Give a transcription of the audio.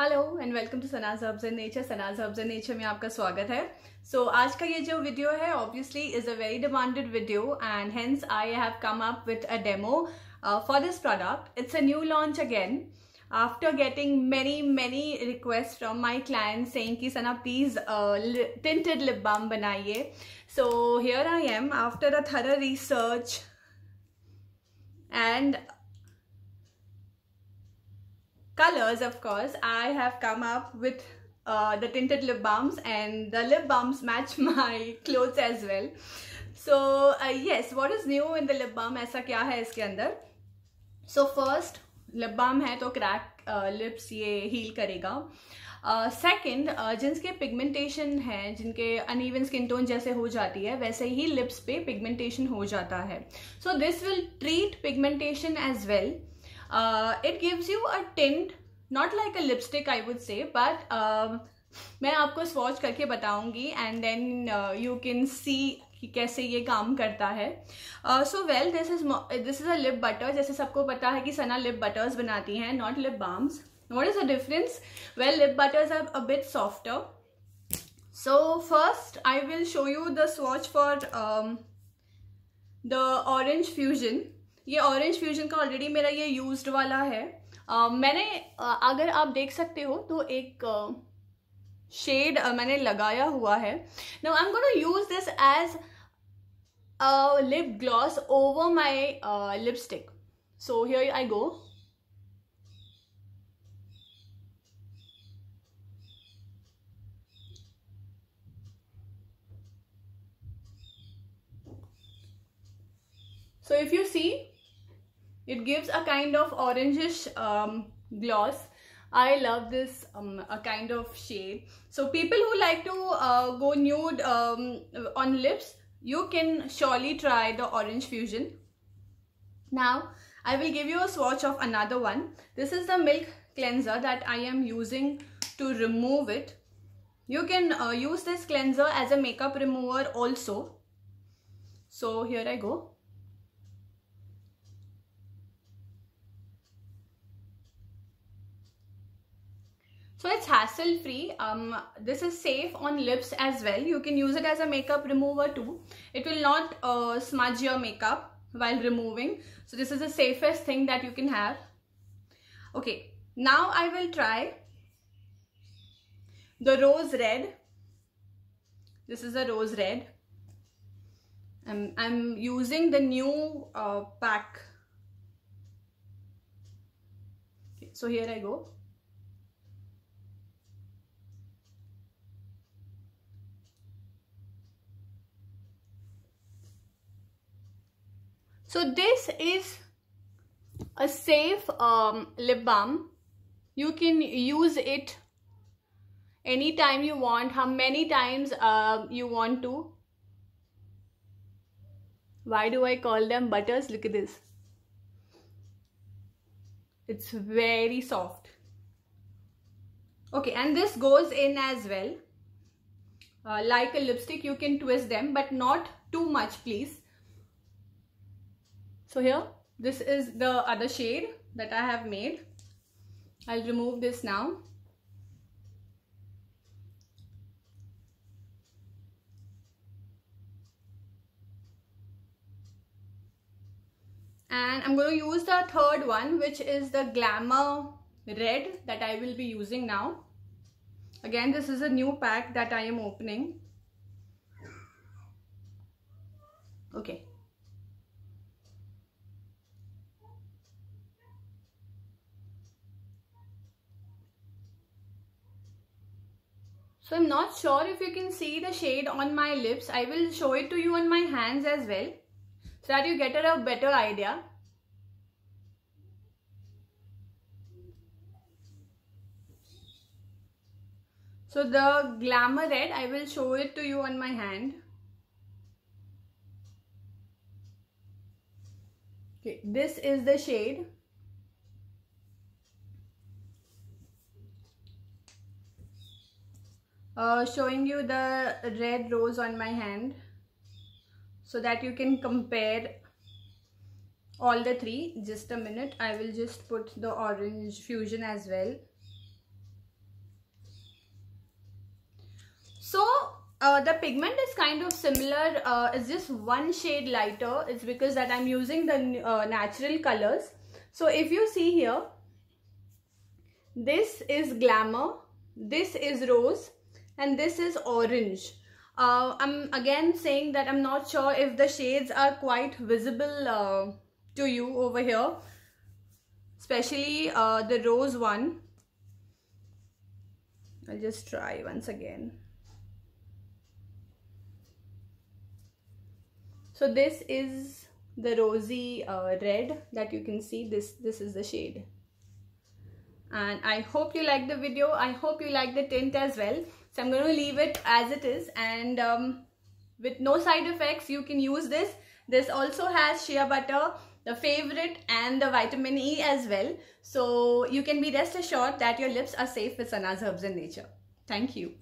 Hello and welcome to Sana's herbs and nature. Sana's herbs and nature में आपका स्वागत है। आज का ये जो वीडियो है obviously is a very demanded video and hence I have come up with a demo for this product. It's a new launch again after getting many requests from my clients saying कि सना please tinted lip balm बनाइए. So here I am after a thorough research and colors, of course, I have come up with the tinted lip balms, and the lip balms match my clothes as well. So yes, what is new in the lip balm? ऐसा क्या है इसके अंदर? So first, lip balm है तो crack lips ये heal करेगा. Second, जिनके पिगमेंटेशन है, जिनके अनइवन स्किन टोन जैसे हो जाती है वैसे ही लिप्स पे पिगमेंटेशन हो जाता है. So this will treat pigmentation as well. It gives you a tint, not like a lipstick I would say, but मैं आपको स्वॉच करके बताऊंगी and then you can see कि कैसे ये काम करता है. So well, this is a lip butter. जैसे सबको पता है कि सना lip butters बनाती हैं, not lip balms. What is the difference? Well, lip butters are a bit softer. So first I will show you the swatch for the Orange Fusion. ये orange fusion का already मेरा ये used वाला है. मैंने अगर आप देख सकते हो तो एक शेड मैंने लगाया हुआ है. Now I am gonna use this as a lip gloss over my lipstick. So here I go. So if you see, it gives a kind of orangish gloss. I love this a kind of shade. So people who like to go nude on lips, you can surely try the Orange Fusion. Now I will give you a swatch of another one. This is the Milk Cleanser that I am using to remove it. You can use this cleanser as a makeup remover also. So here I go. So it's hassle free. This is safe on lips as well. You can use it as a makeup remover too. It will not smudge your makeup while removing. So this is the safest thing that you can have. Okay, now I will try the Rose Red. This is a Rose Red. I'm using the new pack. Okay, so here I go. So this is a safe lip balm. You can use it anytime you want, how many times you want to. Why do I call them butters? Look at this. It's very soft. Okay, and this goes in as well. Like a lipstick, you can twist them, but not too much, please. So here, this is the other shade that I have made. I'll remove this now. And I'm going to use the third one, which is the Glamour Red that I will be using now. Again, this is a new pack that I am opening. Okay. So I'm not sure if you can see the shade on my lips. I will show it to you on my hands as well, so that you get a better idea. So the Glamour Red, I will show it to you on my hand. Okay, this is the shade. Showing you the red rose on my hand so that you can compare all the three. Just a minute, I will just put the Orange Fusion as well. So the pigment is kind of similar. It's just one shade lighter. It's because that I'm using the natural colors. So if you see here, this is Glamour, this is Rose, and this is Orange. I'm again saying that I'm not sure if the shades are quite visible to you over here, especially the Rose one. I'll just try once again. So this is the rosy red that you can see. This is the shade. And I hope you like the video. I hope you like the tint as well. So I'm going to leave it as it is, and with no side effects you can use this. This also has shea butter, the favorite, and the vitamin E as well. So you can be rest assured that your lips are safe with Sana's Herbs and Nature. Thank you.